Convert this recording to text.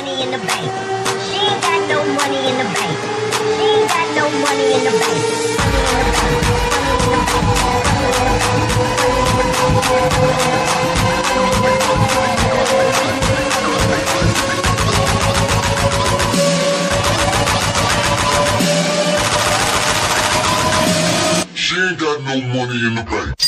money in the bank. She ain't got no money in the bank. She ain't got no money in the bank. She ain't got no money in the bank.